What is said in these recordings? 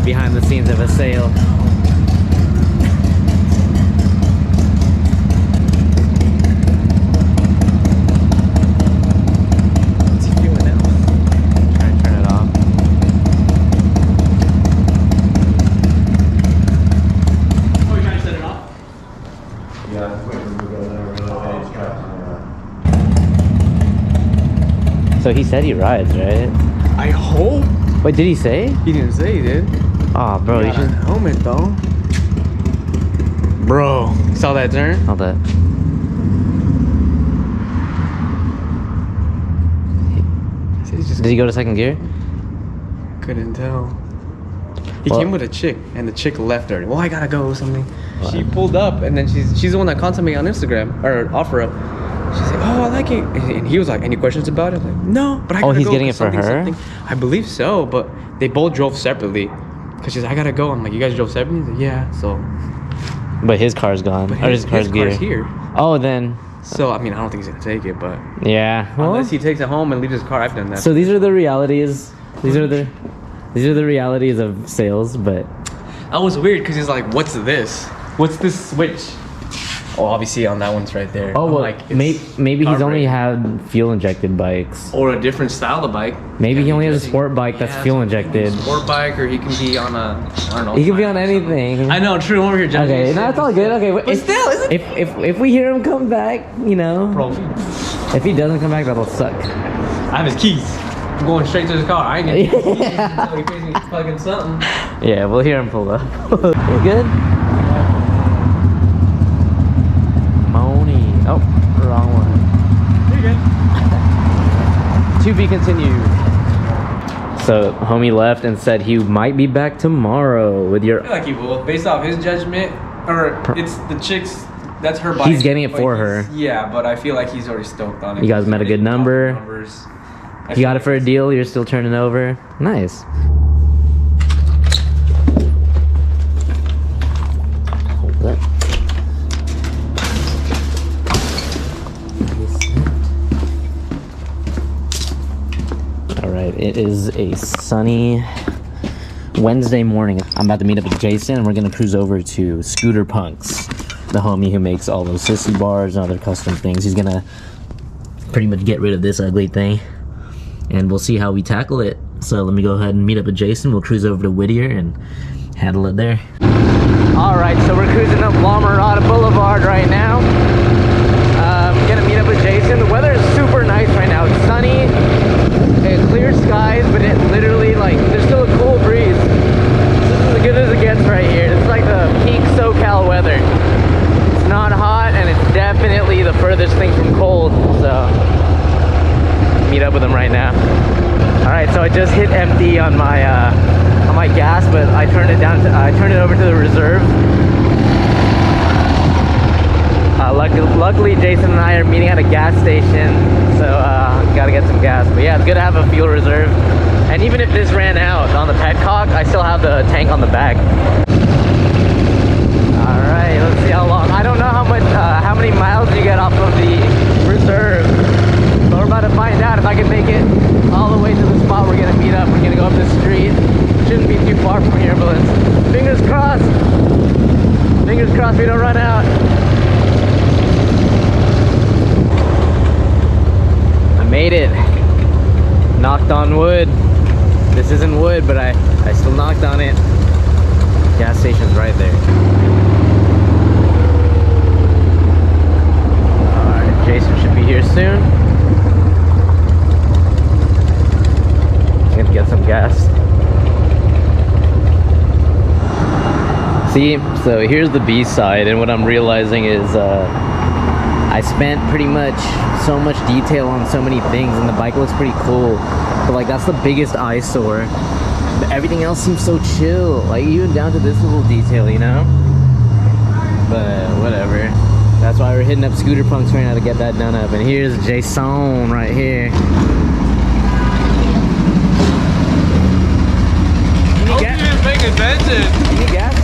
behind the scenes of a sale. What's he doing now? Trying to turn it off. Oh, you're trying to set it off? Yeah, wait for him to go there. So he said he rides, right? I hope. Wait, did he say? He didn't say he did. Oh, bro, you Got a should. helmet though. Bro, saw that turn? Hold that. He just Did he go to second gear? couldn't tell. He Well- came with a chick, and the chick left already. Well, I gotta go or something. What? She pulled up, and then she's the one that contacted me on Instagram or offer up. She's like, "Oh, I like it," and he was like, "Any questions about it?" I'm like, "No, but I gotta Oh, he's go getting 'cause it for something, her? I believe so, but they both drove separately. Cause she's like, "I gotta go." I'm like, "You guys drove separately?" He's like, "Yeah." So, But his car's gone. but Or his car's gear. here. Oh, then. So I mean, I don't think he's gonna take it, but Yeah. Well, unless he takes it home and leaves his car, I've done that. so these are the realities. These are the realities of sales, but That was weird because he's like, "What's this? What's this switch?" Oh, obviously on that one's right there. oh I'm well, like, it's maybe he's only carbureted. had fuel injected bikes. Or a different style of bike. Maybe Yeah, he only has a just- sport bike that's yeah, fuel so injected. Sport bike, or he can be on a, I don't know. He could be on bike or something. anything. I know, true. I'm over here judging. Okay, his no, shit, it's all good. Okay, but still, isn't if we hear him come back, you know, Bro, if he doesn't come back, that'll suck. I have his keys. I'm going straight to his car. I ain't gonna get his keys until he pays me fucking something. Yeah, we'll hear him pull up. You good? Moni. Oh, wrong one. You're good. To be continued. So, homie left and said he might be back tomorrow with I your. feel like he will, based off his judgment, or it's the chick's. That's her bike. He's getting it but for he's- her. Yeah, but I feel like he's already stoked on it. You guys met a good They talk number. numbers. I You feel got it like for a it's- deal. You're still turning over. Nice. Hold that. All right, it is a sunny Wednesday morning. I'm about to meet up with Jason, and we're gonna cruise over to SkooterPunks, the homie who makes all those sissy bars and other custom things. He's gonna pretty much get rid of this ugly thing, and we'll see how we tackle it. So let me go ahead and meet up with Jason. We'll cruise over to Whittier and handle it there. All right, so we're cruising up La Mirada Boulevard right now. Gonna meet up with Jason. The weather is super nice right now. It's sunny, clear skies, but it literally, like, there's still a cool breeze. This is as good as it gets right here. This is like the peak SoCal weather. It's not hot, and it's definitely the furthest thing from cold, so meet up with him right now. All right, so I just hit empty on my gas, but I turned it down. I turned it over to the reserve. Luckily, Jason and I are meeting at a gas station, so gotta get some gas. But yeah, it's good to have a fuel reserve. And even if this ran out on the petcock, I still have the tank on the back. All right, let's see how long. I don't know how many miles you get off of the reserve. So we're about to find out if I can make it all the way to the spot we're gonna meet up. We're gonna go up the street. Shouldn't be too far from here, but fingers crossed. Fingers crossed we don't run out. I made it. Knocked on wood. This isn't wood, but I still knocked on it. Gas station's right there. Alright, Jason should be here soon. Gonna get some gas. See, so here's the B side, and what I'm realizing is I spent pretty much so much detail on so many things, and the bike looks pretty cool, but like that's the biggest eyesore. But everything else seems so chill, like even down to this little detail, you know? But whatever. That's why we're hitting up SkooterPunks right now to get that done up. And here's Jason right here. You need gas? Paying attention. You need gas?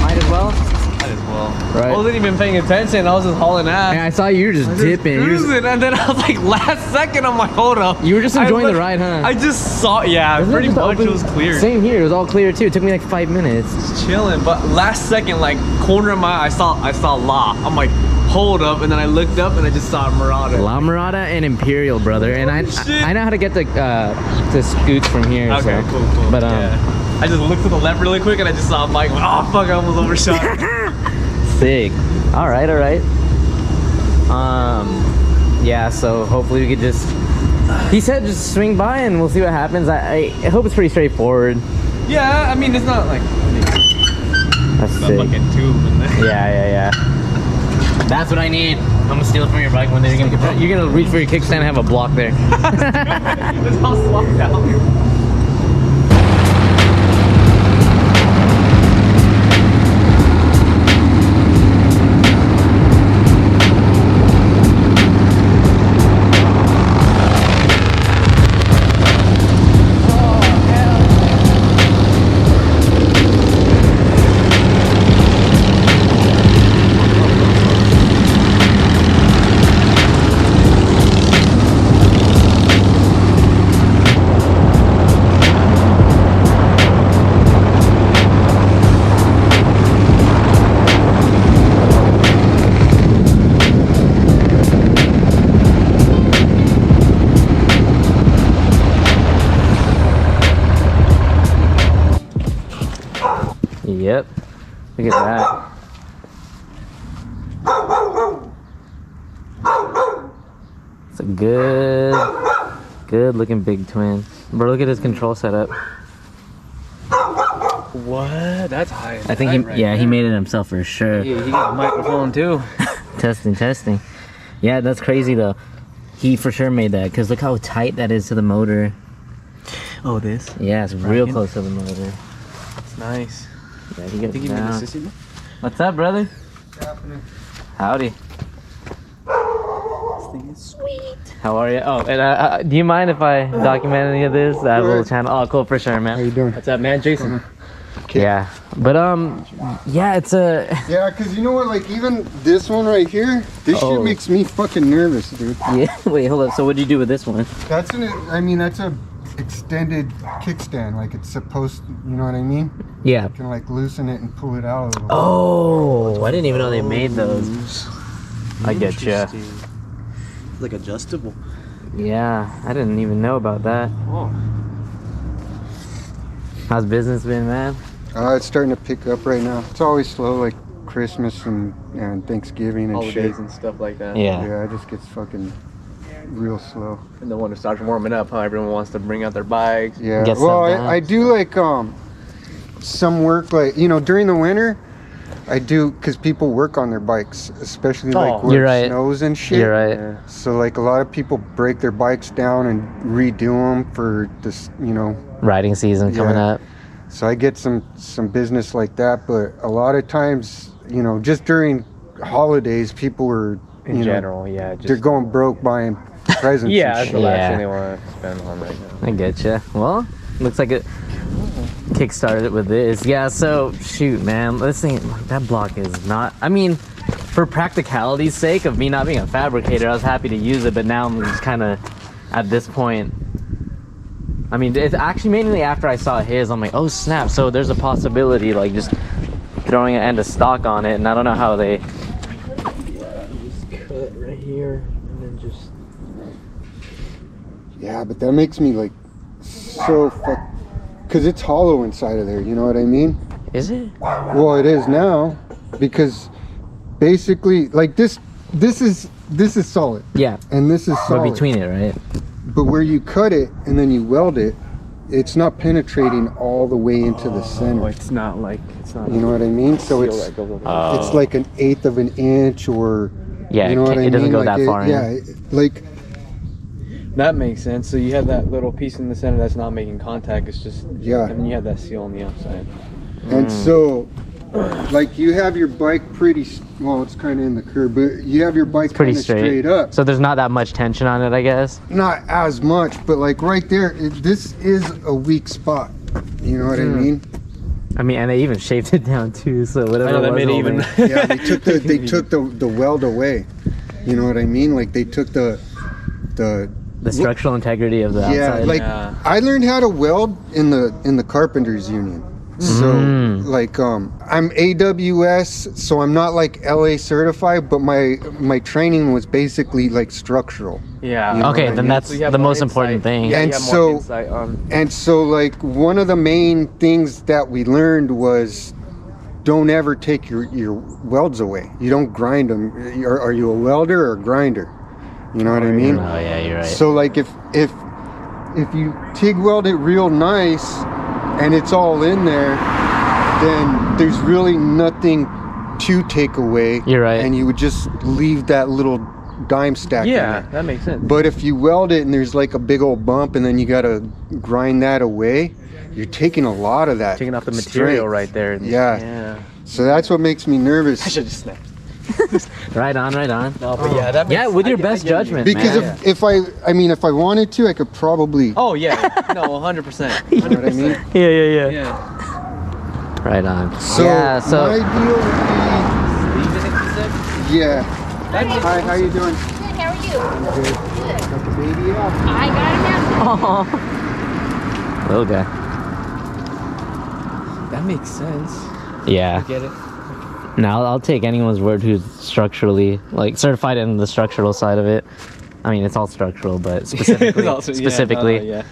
Might as well. Might as well. Right. I wasn't even paying attention. I was just hauling ass. And I saw you were just dipping. You were just- Cruising, and then I was like, last second, I'm like, hold up. You were just I enjoying the looked- ride, huh? I just saw, yeah, Isn't pretty just much open- it was clear. Same here. It was all clear too. It took me like 5 minutes. Just chilling, but last second, like corner of my eye, I saw La. I'm like, hold up, and then I looked up and I just saw Marauder. La Mirada and Imperial, brother. And shit. I know how to get to Scoots from here. Okay, so. cool. But yeah. I just looked to the left really quick and I just saw a bike. Oh fuck! I almost overshot. sick. All right. Yeah. So hopefully we could just. He said just swing by and we'll see what happens. I hope it's pretty straightforward. Yeah, I mean it's not like That's a sick. fucking tube in there. Yeah. That's what I need. I'm gonna steal it from your bike one day. You're gonna reach for your kickstand and have a block there. It's all swapped out. Yep. Look at that. It's a good looking big twin. Bro, look at his control setup. What? That's high. I think he made it himself for sure. Yeah, he got a microphone too. Testing. Yeah, that's crazy though. He for sure made that because look how tight that is to the motor. Oh, this? Yeah, it's real close to the motor. It's nice. Yeah, he gets Think you made down. the sissy? What's up, brother? Howdy. This thing is sweet. How are you? Oh, and do you mind if I document any of this? I have a little channel. Oh, cool, for sure, man. How you doing? What's up, man? Jason. Yeah, but yeah, it's a. Yeah, cause you know what? Like even this one right here, this Oh. shit makes me fucking nervous, dude. Yeah. Wait, hold up. So what do you do with this one? That's that's a extended kickstand. Like it's supposed, you know what I mean? Yeah. You can like loosen it and pull it out a little. Oh, I didn't even know they made those. I get you. Like adjustable. Yeah, I didn't even know about that. Oh. How's business been, man? It's starting to pick up right now. It's always slow, like Christmas and Thanksgiving and Holidays shit. and stuff like that. Yeah. Yeah, it just gets fucking real slow. And then when it starts warming up, how everyone wants to bring out their bikes. Yeah. Get Well, some done. I do like some work, like during the winter. I do, because people work on their bikes, especially like Oh, where you're it right. snows and shit. You're right. Yeah. So like a lot of people break their bikes down and redo them for this, Riding season coming Yeah. up. So I get some business like that, but a lot of times, just during holidays, people are, In general, yeah. Just, they're going broke buying presents. yeah, and that's shit. the last Yeah. thing they want to spend on right now. I get you. Well, looks like it kickstarted it with this. Yeah, so shoot, man. This thing, that block is not. I mean, for practicality's sake of me not being a fabricator, I was happy to use it, but now I'm just kind of at this point. I mean, it's actually mainly after I saw his, I'm like, oh snap. So there's a possibility, like just throwing an end of stock on it, and I don't know how they. Yeah, just cut right here and then just. Yeah, but that makes me like so because it's hollow inside of there. You know what I mean? Is it? Well, it is now because basically, like this is solid Yeah. and this is solid. But between it, right? But where you cut it and then you weld it, it's not penetrating all the way into the Oh, center. it's not like it's not. You know what I mean? So seal it's that goes over. it's like an eighth of an inch, or Yeah, you know what I it doesn't mean? go Like that far in. Yeah, like That makes sense. So you have that little piece in the center that's not making contact. It's just Yeah. and then you have that seal on the outside. and so like you have your bike well, it's kind of in the curve, but you have your bike Pretty kind of straight. straight up. So there's not that much tension on it, I guess. Not as much, but like right there, this is a weak spot. You know what I mean? I mean, and they even shaved it down too. So whatever. I know that it was made it holding- even. Yeah, they took the weld away. You know what I mean? Like they took the structural integrity of the yeah, outside. like Yeah. I learned how to weld in the carpenters union. So like I'm AWS, so I'm not like LA certified, but my training was basically like structural. Yeah. You know Okay, what I then mean? that's So you have the more most important insight. thing. Yeah, And you have so- more insight on. And so like one of the main things that we learned was don't ever take your welds away. You don't grind them. Are you a welder or a grinder? You know what I mean? Oh yeah, you're right. So like if you TIG weld it real nice and it's all in there, then there's really nothing to take away. You're right. And you would just leave that little dime stack in Yeah, there. that makes sense. But if you weld it and there's like a big old bump and then you gotta grind that away, you're taking a lot of that. Taking off the material strength. right there. Yeah. Yeah. So that's what makes me nervous. I should just snap. Right on, right on. No, but yeah, that makes, Yeah, with your I best get you. judgment, Because man. if I wanted to, I could probably. Oh yeah, no, 100%. You know what I mean? Yeah. Yeah. Right on. So, yeah, so my deal would Leaving it, you said? be, yeah. Hi, how you doing? Good, how are you? Good. Good. Got the baby out. I got him out. little guy. That makes sense. Yeah. Get it? Now I'll take anyone's word who's structurally like certified in the structural side of it. I mean, it's all structural, but specifically, specifically. Yeah.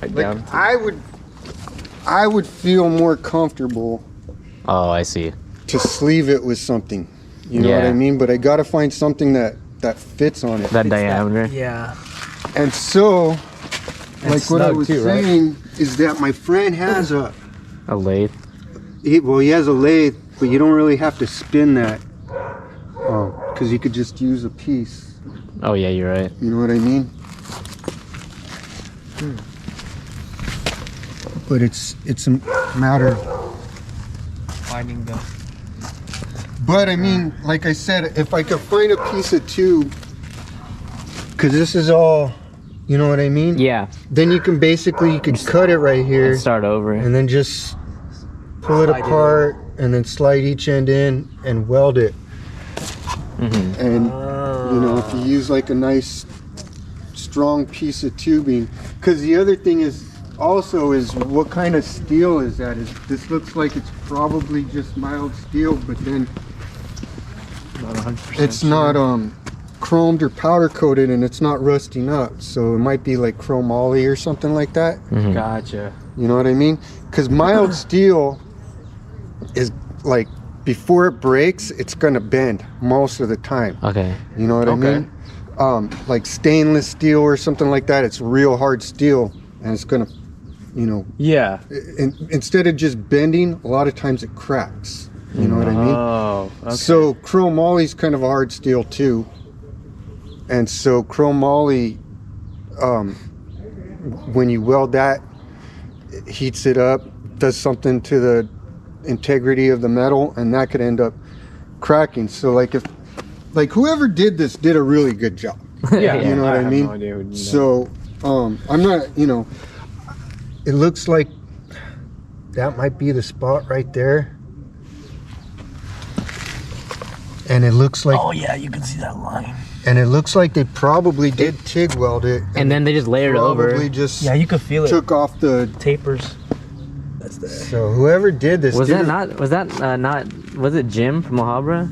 Right Like down. I would feel more comfortable Oh, I see. to sleeve it with something. You know what Yeah. I mean? But I gotta find something that fits on it. That diameter. Yeah. And so, like what I snug was too, right? saying is that my friend has A lathe. he has a lathe, but you don't really have to spin that, because you could just use a piece. Oh yeah, you're right. You know what I mean? But it's a matter. Finding the. But I mean, like I said, if I could find a piece of tube, because this is all, you know what I mean? Yeah. Then you could cut it right here, And start over. and then just pull it Slide it apart, and then slide each end in and weld it. Mhm. And you know, if you use like a nice strong piece of tubing, because the other thing is also is what kind of steel is that? This looks like it's probably just mild steel, but then Not 100%. it's not chromed or powder coated, and it's not rusting up, so it might be like chromoly or something like that. Mhm. Gotcha. You know what I mean? Because mild steel is like, before it breaks, it's gonna bend most of the time. Okay. You know what I Okay. mean? Like stainless steel or something like that, it's real hard steel, and it's gonna, you know, Yeah. instead of just bending, a lot of times it cracks. You know what I mean? Oh. Okay. So chromoly's kind of a hard steel too, and so chromoly, when you weld that, it heats it up, does something to the integrity of the metal, and that could end up cracking. So like whoever did this did a really good job. yeah. You know what I have mean? No idea who did that. So I'm not, you know, it looks like that might be the spot right there. And it looks like, Oh yeah, you can see that line. and it looks like they probably did TIG weld it, And then they just layered over. probably just Yeah, you could feel it. took off the. Tapers. That's the. So whoever did this, Was did that it- not? Was that not? Was it Jim from Alhambra?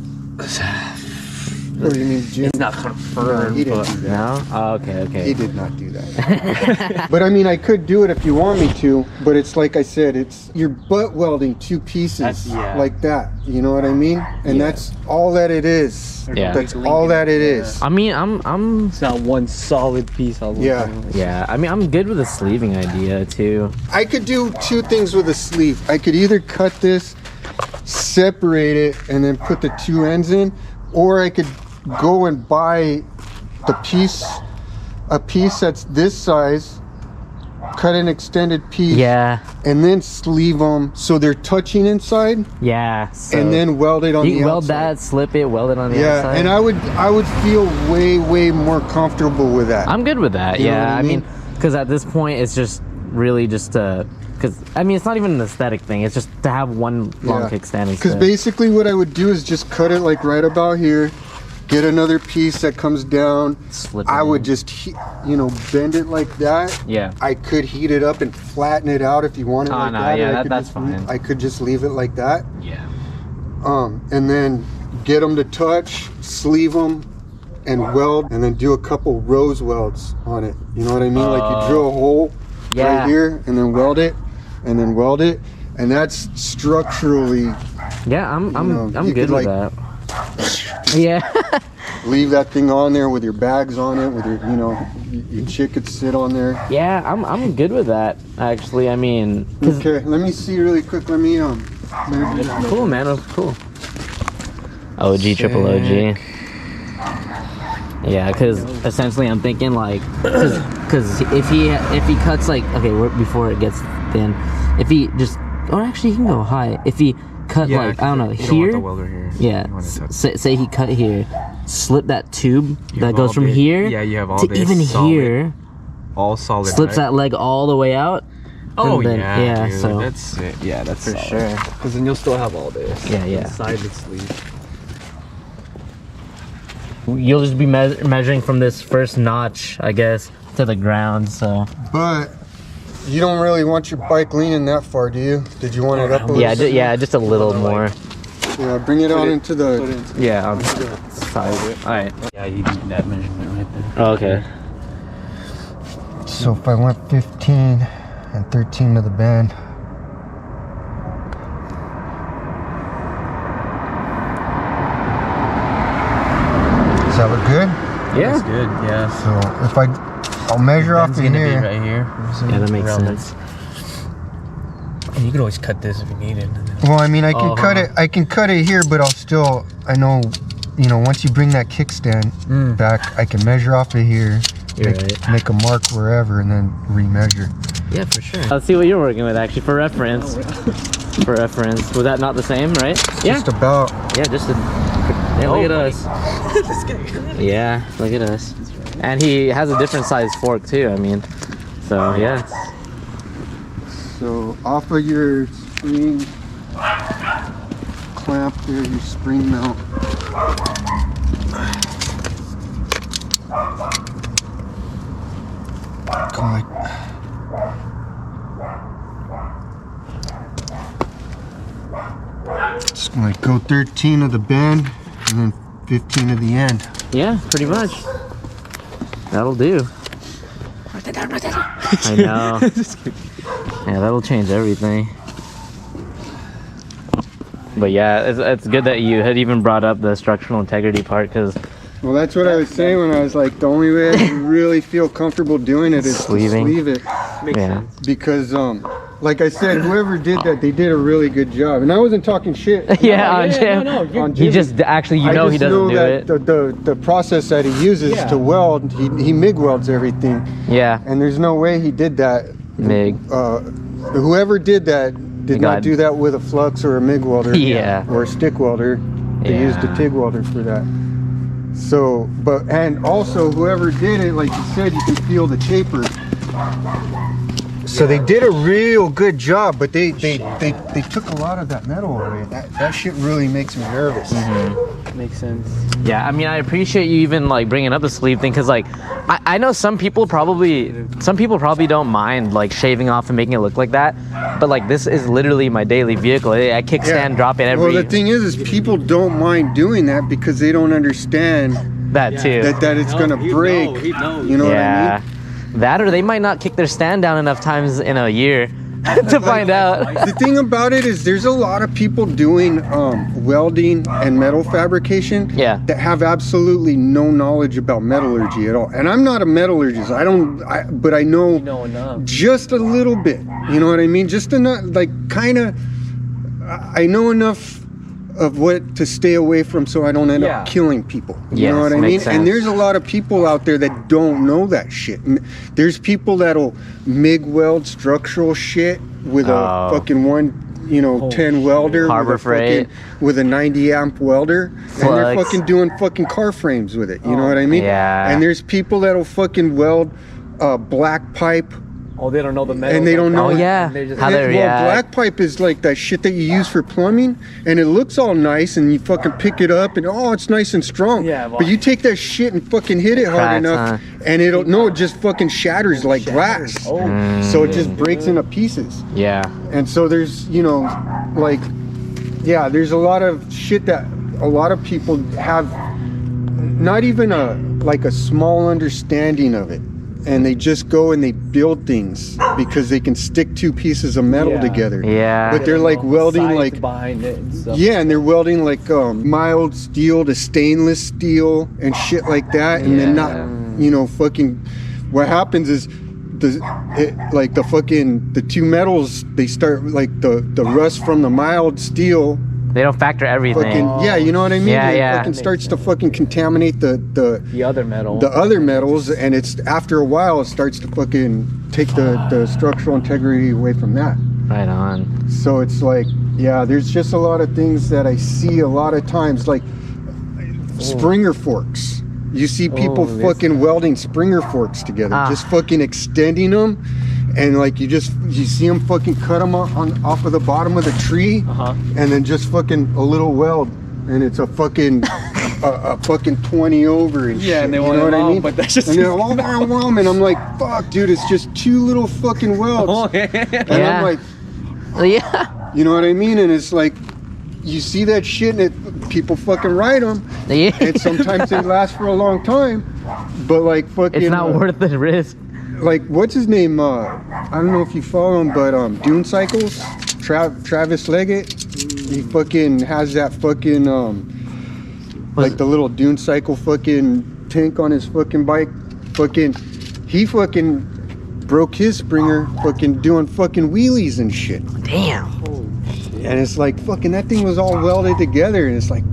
What do you mean, Jim? It's not No, confirmed, he didn't but do that. No. Oh, okay. He Okay. did not do that. But I mean, I could do it if you want me to. But it's like I said, it's you're butt welding two pieces That's- yeah. like that. You know what I mean? And that's all that it is. Yeah. That's all that it is. I mean, I'm. it's not one solid piece. All the way Yeah. through. Yeah. I mean, I'm good with the sleeving idea too. I could do two things with a sleeve. I could either cut this, separate it, and then put the two ends in, or I could go and buy a piece that's this size, cut an extended piece, Yeah. and then sleeve them so they're touching inside, Yeah. So and then weld it on you the can weld outside. that, slip it, weld it on the Yeah, outside. and I would feel way more comfortable with that. I'm good with that. You know Yeah. what I I mean, mean? because at this point, it's just really just Because I mean, it's not even an aesthetic thing. It's just to have one long kickstand Because instead. basically what I would do is just cut it like right about here, get another piece that comes down. Slip it I would in. just, you know, bend it like that. Yeah. I could heat it up and flatten it out if you want it Oh, like no, that. yeah, or I could that's just fine. I could just leave it like that. Yeah. And then get them to touch, sleeve them, and weld, and then do a couple rose welds on it. You know what I mean? Like you drill a hole right here, and then weld it, and then weld it, and that's structurally. Yeah, I'm you good could, with like, that. Yeah. Leave that thing on there with your bags on it, with your, you know, your chick could sit on there. Yeah, I'm good with that. Actually, I mean, Okay, let me see really quick. Let me cool, man. That's cool. OG, triple OG. Yeah, because essentially I'm thinking like, because if he cuts like, okay, before it gets thin, if he just, or actually he can go high. If he cut like, I don't know, here, the welder here. yeah, say he cut here, slip that tube that goes from here you have all to this even solid, here, all solid. slips that leg all the way out. Oh and then, yeah, dude, so that's it. Yeah, that's for solid. sure. Because then you'll still have all this. Yeah. Inside the sleeve. You'll just be measuring from this first notch, I guess, to the ground. So But you don't really want your bike leaning that far, do you? Did you want it up a little? yeah, just a little more. Yeah, bring it out into the. Yeah, on the side. All right. Yeah, you need that measurement right there. Oh, okay. So if I went 15 and 13 to the bend. Does that look good? Yeah. That's good. Yeah. So if I'll measure off It's of gonna here. be right here. Yeah, that makes Around sense. there. You could always cut this if you need it. Well, I mean, I can cut it. I can cut it here, but I'll still. I know, you know, once you bring that kickstand back, I can measure off of here, make a mark wherever, and then remeasure. Yeah, for sure. Let's see what you're working with, actually, for reference. For reference, was that not the same, right? Yeah. Just about. Yeah, just yeah, look at us. Yeah, look at us. And he has a different size fork too. I mean, so yeah. So off of your spring clamp there, your spring mount. Go like. Just gonna like go 13 of the bend and then 15 of the end. Yeah, pretty much. That'll do. I know. Yeah, that'll change everything. But yeah, it's good that you had even brought up the structural integrity part, because Well, that's what I was saying when I was like, the only way I really feel comfortable doing it is Sleeving. to sleeve it. yeah, Because, like I said, whoever did that, they did a really good job. And I wasn't talking shit. yeah, on Jim. On You Jimmy. just actually, you know, I he just doesn't know do that it. The process that he uses to weld, he MIG welds everything. Yeah, And there's no way he did that. MIG. Whoever did that did not do that with a flux or a MIG welder. Yeah. Or a stick welder. They used a TIG welder for that. So, and also whoever did it, like you said, you can feel the taper. So they did a real good job, but they took a lot of that metal away. That shit really makes me nervous. Makes sense. Yeah, I mean, I appreciate you even like bringing up the sleeve thing, because like I know some people probably don't mind like shaving off and making it look like that, but like this is literally my daily vehicle. I kickstand drop it every. Well, the thing is people don't mind doing that because they don't understand that too. that it's gonna break. You know what I mean? That, or they might not kick their stand down enough times in a year to find out. The thing about it is there's a lot of people doing welding and metal fabrication that have absolutely no knowledge about metallurgy at all. And I'm not a metallurgist. But I know enough. just a little bit. You know what I mean? Just enough, like kind of, I know enough of what to stay away from so I don't end up killing people. You know what I mean? And there's a lot of people out there that don't know that shit. And there's people that'll MIG weld structural shit with a fucking 10 welder Harbor Freight with a 90 amp welder, and they're fucking doing fucking car frames with it. You know what I mean? Yeah. And there's people that'll fucking weld black pipe Oh, they don't know the metal. And they don't know. Oh yeah. They just- How they're Black pipe is like that shit that you use for plumbing, and it looks all nice, and you fucking pick it up, and oh, it's nice and strong. Yeah, but you take that shit and fucking hit it hard cracks, enough, and it just fucking shatters like glass. Oh, So it just breaks into pieces. Yeah. And so there's, you know, like, yeah, there's a lot of shit that a lot of people have not even a small understanding of it. And they just go and they build things because they can stick two pieces of metal together. Yeah. But they're like welding Science like behind it and stuff. yeah, and they're welding like mild steel to stainless steel and shit like that, and then not, you know, fucking. What happens is the two metals, they start like the rust from the mild steel. They don't factor everything. Fucking, yeah, you know what I mean? Yeah, it yeah. fucking starts to fucking contaminate the other metal. the other metals, and it's after a while it starts to fucking take the structural integrity away from that. Right on. So it's like, yeah, there's just a lot of things that I see a lot of times, like Springer forks. You see people fucking welding Springer forks together, just fucking extending them, and like you see them fucking cut them off of the bottom of the tree, and then just fucking a little weld, and it's a fucking a fucking 20 over and shit. And they you want know what I mean? but that's just and they're all and I'm like, fuck, dude, it's just two little fucking welds. And I'm like, Yeah. you know what I mean? And it's like, you see that shit, and people fucking ride them, Yeah. and sometimes they last for a long time, but like fucking, It's not worth the risk. like what's his name? I don't know if you follow him, but Dune Cycles, Travis Leggett, he fucking has that fucking like the little Dune Cycle fucking tank on his fucking bike. He fucking broke his Springer fucking doing fucking wheelies and shit. Damn. And it's like, fucking, that thing was all welded together, and it's like,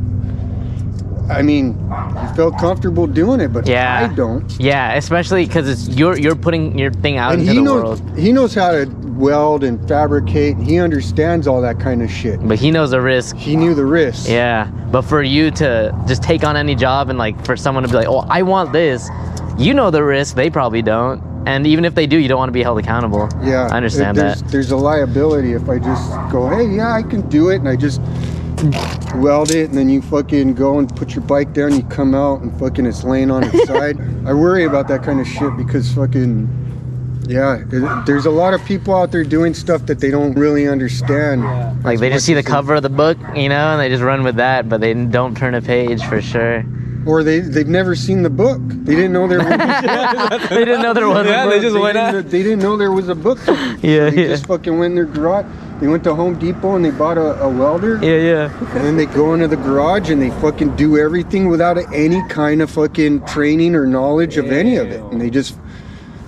I mean, you felt comfortable doing it, but Yeah. I don't. Yeah, especially because it's you're putting your thing out And into the world. he knows how to weld and fabricate. He understands all that kind of shit. But he knows the risk. He knew the risks. Yeah. But for you to just take on any job and like for someone to be like, oh, I want this, you know the risk. They probably don't. And even if they do, you don't want to be held accountable. Yeah, I understand that. There's a liability if I just go, hey, yeah, I can do it, and I just weld it, and then you fucking go and put your bike down, you come out, and fucking it's laying on its side. I worry about that kind of shit because fucking, yeah, there's a lot of people out there doing stuff that they don't really understand. Like they just see the cover of the book, you know, and they just run with that, but they don't turn a page for sure. Or they've never seen the book. They didn't know there was. They didn't know there was a book. they just went out. They didn't know there was a book. Yeah, They just fucking went in their garage. They went to Home Depot and they bought a welder. Yeah. And then they go into the garage and they fucking do everything without any kind of fucking training or knowledge of any of it. And they just,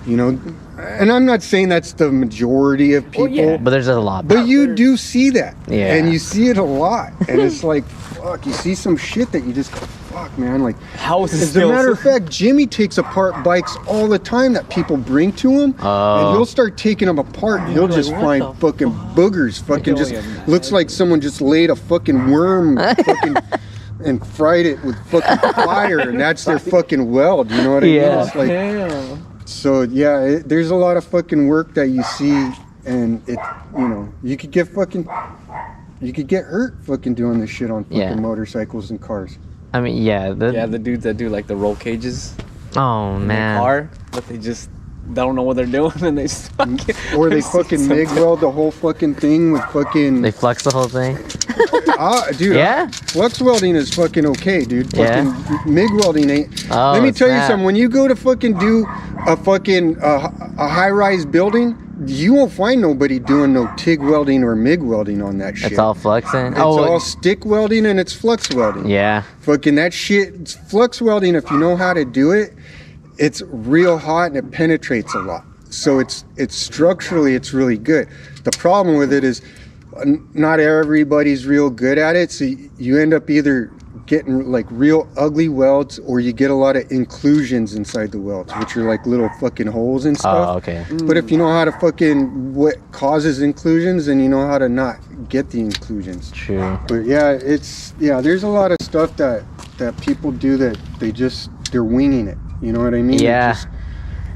you know, and I'm not saying that's the majority of people. But there's a lot. But you do see that. Yeah. And you see it a lot. And it's like, fuck, you see some shit that you just go, fuck, man. Like, How is this as a still matter of fact, Jimmy takes apart bikes all the time that people bring to him. And he'll start taking them apart. And he'll just find fucking boogers. Fucking just looks like someone just laid a fucking worm fucking and fried it with fucking fire. And that's their fucking weld. You know what I mean? Yeah. It's like, so yeah, there's a lot of fucking work that you see, and it, you know, you could get hurt fucking doing this shit on fucking motorcycles and cars. I mean, yeah. the dudes that do like the roll cages Oh in man. the car, but they don't know what they're doing, and they Or they fucking MIG weld the whole fucking thing with fucking. They flex the whole thing. Dude. Yeah? Flux welding is fucking okay, dude. Yeah? Fucking MIG welding ain't. Oh, Let me tell you snap. something. When you go to fucking do a fucking a high-rise building, you won't find nobody doing no TIG welding or MIG welding on that shit. It's all fluxing. It's all stick welding and it's flux welding. Yeah. Fucking that shit. It's flux welding, if you know how to do it, it's real hot and it penetrates a lot. So it's structurally, it's really good. The problem with it is not everybody's real good at it. So you end up either getting like real ugly welds, or you get a lot of inclusions inside the welds, which are like little fucking holes and stuff. Oh, okay. But if you know how to fucking what causes inclusions, then you know how to not get the inclusions. True. But yeah, there's a lot of stuff that people do that they're winging it. You know what I mean? Yeah. Just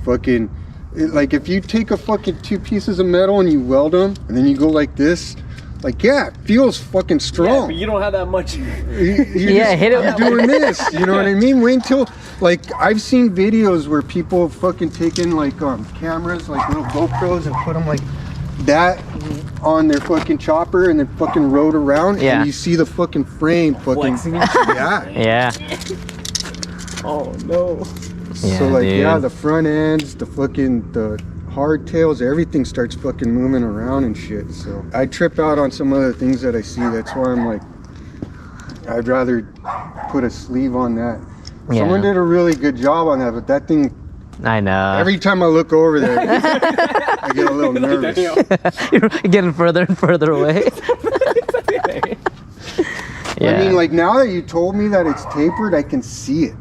fucking, Like if you take a fucking 2 pieces of metal and you weld them, and then you go like this, like yeah, it feels fucking strong. Yeah, but you don't have that much. Hit it. You're doing this. You know what I mean? Wait until, like, I've seen videos where people have fucking taken like cameras, like little GoPros, and put them like that on their fucking chopper, and then fucking rode around, Yeah. and you see the fucking frame fucking Flexing. yeah. Yeah. Oh no. Yeah, So like dude. yeah, the front ends, the hardtails, everything starts fucking moving around and shit. So I trip out on some other things that I see. That's why I'm like, I'd rather put a sleeve on that. Yeah. Someone did a really good job on that, but that thing, I know. every time I look over there, I get a little nervous. You're getting further and further away. Yeah. I mean, like now that you told me that it's tapered, I can see it.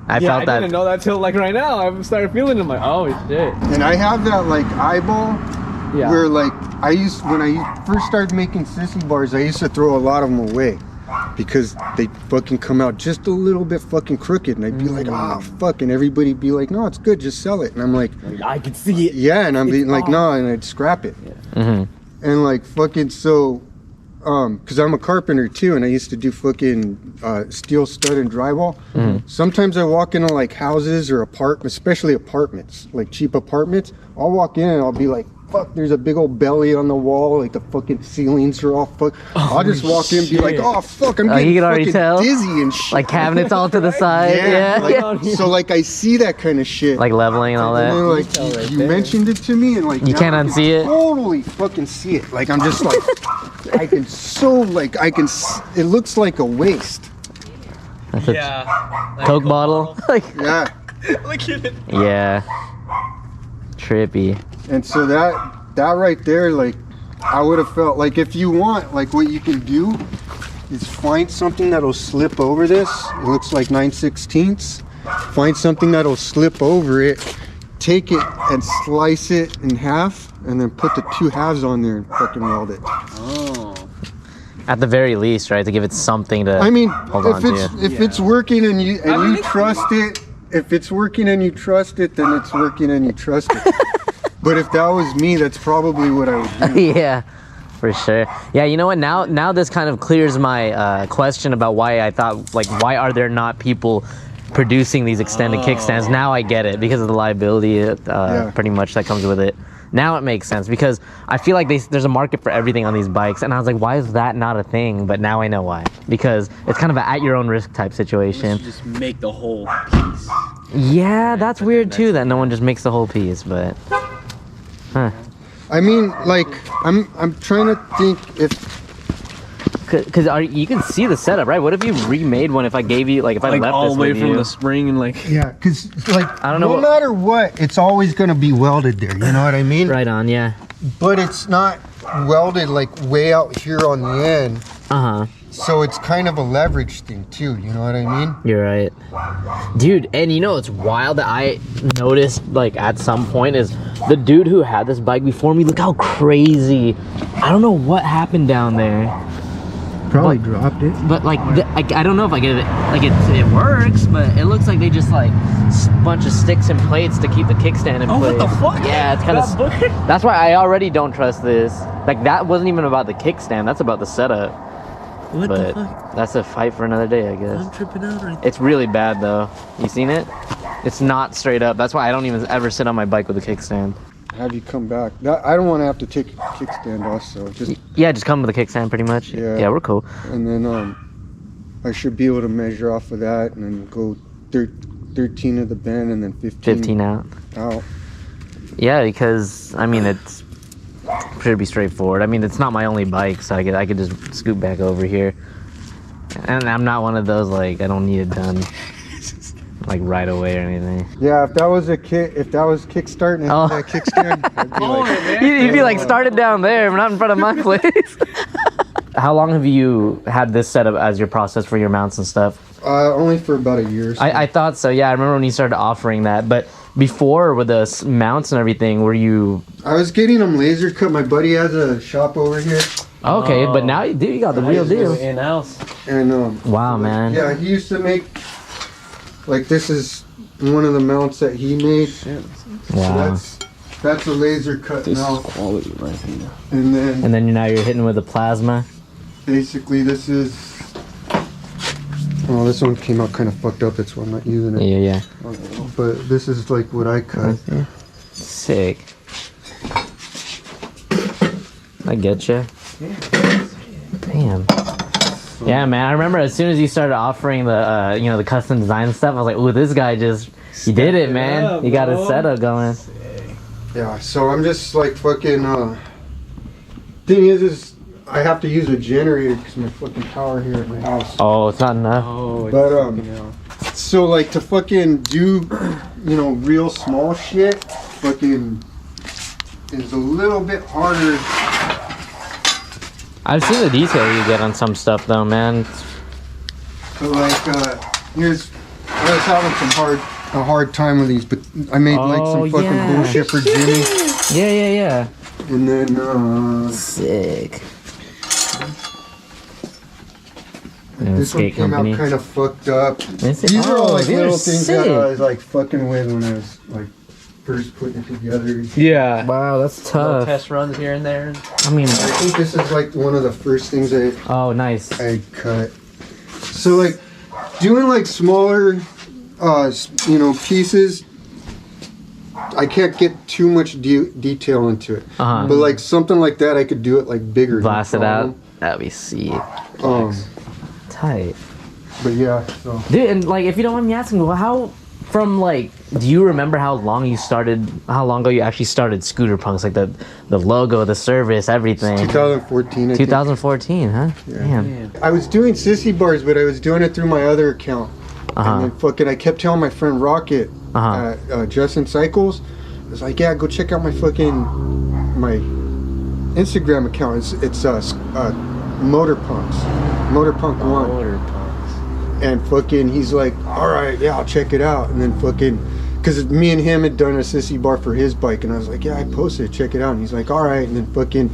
I Yeah, felt I that. didn't know that till like right now. I've started feeling it. I'm like, oh shit. And I have that like eyeball Yeah. where like when I first started making sissy bars, I used to throw a lot of them away because they fucking come out just a little bit fucking crooked, and I'd be like, ah, fuck, and everybody'd be like, no, it's good, just sell it, and I'm like, I can see it. yeah, and I'm being like, no, and I'd scrap it, Mhm. and like fucking so, because I'm a carpenter too, and I used to do fucking steel stud and drywall. Sometimes I walk into like houses or apartments, especially apartments, like cheap apartments. I'll walk in and I'll be like, fuck, there's a big old belly on the wall, like the fucking ceilings are all fuck. I'll just walk in and be like, oh fuck, I'm Oh, getting you can already fucking tell? dizzy and shit. Like cabinets all to the side. Yeah. like, so like I see that kind of shit. Like leveling and all And then, that. like you mentioned it to me, and like You now can't I can unsee it? Totally fucking see it. Like I'm just like I can so like I can. It looks like a waist. That's a Yeah. Like, Coke bottle. Like, Yeah. Look at it. yeah. Trippy. And so that right there, like I would have felt like if you want, like what you can do is find something that'll slip over this. It looks like 9/16. Find something that'll slip over it. Take it and slice it in half, and then put the 2 halves on there and fucking weld it. Oh. At the very least, right? To give it something to I mean, hold if on to. it's working and you I mean, it's trust it, if it's working and you trust it, then it's working and you trust it. But if that was me, that's probably what I would do. Yeah, for sure. Yeah, you know what? Now this kind of clears my question about why I thought, like, why are there not people producing these extended kickstands? Now I get it, because of the liability pretty much that comes with it. Now it makes sense, because I feel like there's a market for everything on these bikes, and I was like, why is that not a thing? But now I know why, because it's kind of an at your own risk type situation. You just make the whole piece. Yeah, that's weird too, that no one just makes the whole piece, but huh. I mean, like, I'm trying to think if Because you can see the setup, right? What if you remade one? If I gave you, like, if I Like left all this the way with from you? the spring and like. yeah, because like I don't know no what- matter what, it's always gonna be welded there. You know what I mean? Right on, yeah. But it's not welded like way out here on the end, Uh huh. so it's kind of a leverage thing too. You know what I mean? You're right, dude. And you know, it's wild that I noticed, like, at some point, is the dude who had this bike before me. Look how crazy! I don't know what happened down there. Probably dropped it. But like, I don't know if I get it. Like, it works, but it looks like they just like bunch of sticks and plates to keep the kickstand in Oh, place. what the fuck? Yeah, it's kind That book? of. That's why I already don't trust this. Like, that wasn't even about the kickstand. That's about the setup. What But the fuck? that's a fight for another day, I guess. I'm tripping out right It's really bad though. You seen it? It's not straight up. That's why I don't even ever sit on my bike with a kickstand. Have you come back? I don't want to have to take a kickstand also. Just Yeah, just come with a kickstand pretty much. Yeah. Yeah, we're cool. and then I should be able to measure off of that and then go 13 of the bend and then 15 out. out. Yeah, because I mean it's should be straightforward. I mean, it's not my only bike, so I could just scoot back over here. And I'm not one of those, like, I don't need it done like right away or anything. Yeah, if that was kickstarting Oh. that kickstand, I'd be like, You'd be like, start it down there, but not in front of my place. How long have you had this setup as your process for your mounts and stuff? only for about a year. So. I thought so. Yeah, I remember when you started offering that. But before, with the mounts and everything, were you? I was getting them laser cut. My buddy has a shop over here, Okay, but now you got the real deal. In house. and Wow, man. yeah, he used to make like this is one of the mounts that he made. Wow. So that's a laser cut mount. Quality right here. And then And then now you're hitting with a plasma. basically this is. Oh, this one came out kind of fucked up. That's why I'm not using it. Yeah. But this is like what I cut. Sick. I get you. Damn. Yeah, man. I remember as soon as you started offering the, the custom design stuff, I was like, "Ooh, this guy he did it, man. up, He got his bro. setup going." Yeah, so I'm just like fucking. Thing is I have to use a generator because my fucking power here at my house. Oh, it's not enough. Oh, But so like to fucking do, real small shit, fucking is a little bit harder. I've seen the detail you get on some stuff, though, man. So like, I was having a hard time with these, but I made like some fucking bullshit for Jimmy. Yeah. And then, Sick. this one skate came company. out kind of fucked up. Is it? These are all like these little are things sick. that I was like fucking with when I was like first putting it together. Yeah. Wow, that's Little tough. test runs here and there. I mean, I think this is like one of the first things I nice. cut. So like doing like smaller, pieces. I can't get too much detail into it, Uh-huh. but like something like that, I could do it like bigger. Blast no it out. problem. That'd be sick. Tight. But yeah, so Dude, and like, if you don't mind me asking, do you remember how long ago you actually started SkooterPunks? Like the logo, the service, everything. 2014. I think. 2014, huh? Yeah. Damn. I was doing sissy bars, but I was doing it through my other account. Uh-huh. And then fucking, I kept telling my friend Rocket, Uh-huh. Justin Cycles, I was like, yeah, go check out my Instagram account. It's MotorPunks, MotorPunk1. And fucking, he's like, all right, yeah, I'll check it out. And then fucking, because me and him had done a sissy bar for his bike, and I was like, yeah, I posted it, check it out. And he's like, all right. And then fucking,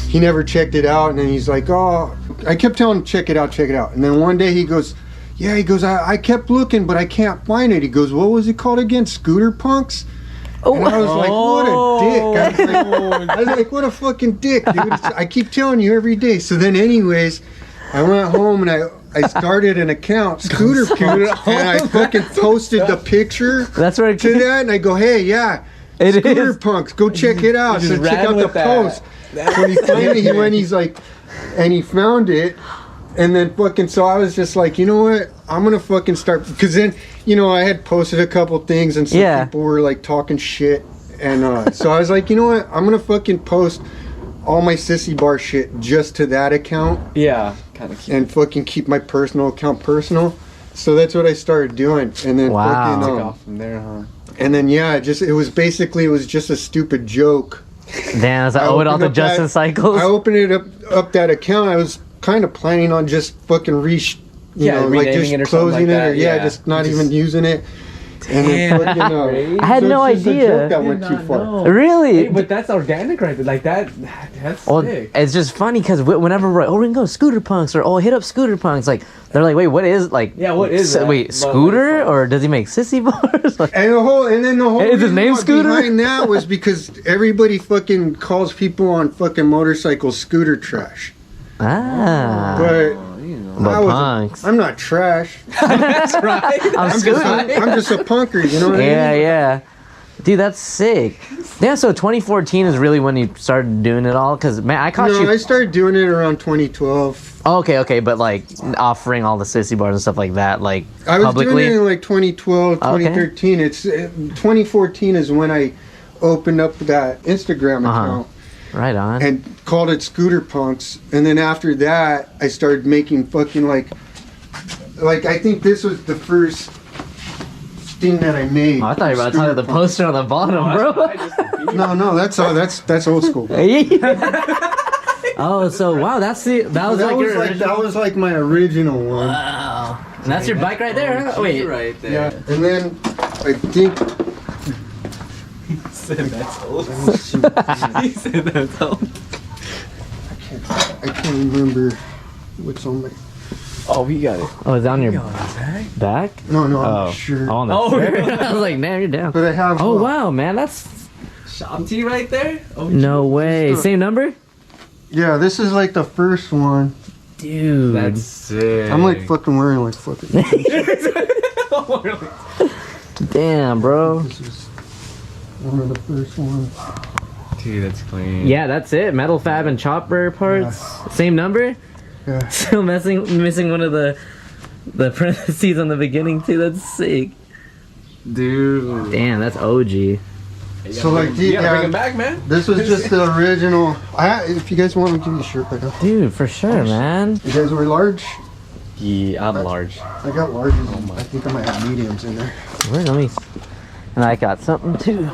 he never checked it out. And then he's like, oh, I kept telling him, check it out. And then one day he goes, yeah, he goes, I kept looking, but I can't find it. He goes, what was it called again? SkooterPunks? And I was like, what a dick. I was like, what a fucking dick, dude. I keep telling you every day. So then anyways, I went home and I started an account, SkooterPunks, and I fucking posted the picture That's where it to that, and I go, hey, yeah, It is. SkooterPunks, go check it out. So check out the post. So he finally, he's like, and he found it. And then fucking, so I was just like, you know what? I'm gonna fucking start, because then, I had posted a couple things and some people were like talking shit, and so I was like, you know what? I'm gonna fucking post all my sissy bar shit just to that account. Yeah, kind of cute. And fucking keep my personal account personal. So that's what I started doing, and then fucking, Took off from there, huh? and then it was just a stupid joke. Damn, I owe it all to opened up Justin Cycles. I opened it up that account. I was kind of planning on just fucking just renaming it or something closing like it, that. or just not even using it. And then fucking, I had no it's just a idea. joke that went too far. Really? Hey, but that's organic right there. Like that's Well, sick. it's just funny because whenever we're like, we can go SkooterPunks, or hit up SkooterPunks, like they're like, wait, what is what is that? Wait, But Scooter, or does he make sissy bars? Like, And then the whole Is his reason name Scooter? behind that was because everybody fucking calls people on fucking motorcycles scooter trash. But punks. I'm not trash. That's right. I'm I'm just a punker, you know what I mean? Yeah. Dude, that's sick. Yeah, so 2014 is really when you started doing it all? Because, man, I caught you... I started doing it around 2012. Oh, okay, but, like, offering all the sissy bars and stuff like that, like, I was publicly? doing it in, like, 2012, 2013. It's 2014 is when I opened up that Instagram account. Right on. And called it SkooterPunks. And then after that, I started making fucking, like, I think this was the first thing that I made. Oh, I thought you were about to talk about the poster on the bottom, bro. No, that's old school. Oh, so wow, that was like my original one. Wow. And that's your bike right there, huh? Wait. Right there. Yeah. And then I think He said that's old. I He said that's old. can't remember what's on my. Oh, we got it. Oh, is that on your Back? back? No, no, Oh, I'm sure. on the Oh, shirt. really? I was like, man, you're down. But I have. Oh wow, man, that's Shop tee right there? Oh, no way. Same number, Yeah, this is like the first one. dude. That's sick. I'm like fucking wearing like fucking. damn, bro. This is one of the first ones. Dude, that's clean. Yeah, that's it. Metal fab and chopper parts. Same number. Yeah. Still missing one of the parentheses on the beginning too. That's sick. Dude. Damn, that's OG. So like, You gotta bring yeah, him back, man. this was just the original. If you guys want, I'll give you a shirt right now. Dude, for sure, man. You guys wear large? Yeah, I'm large. I got larges. I think I might have mediums in there. Where, let me. And I got something too.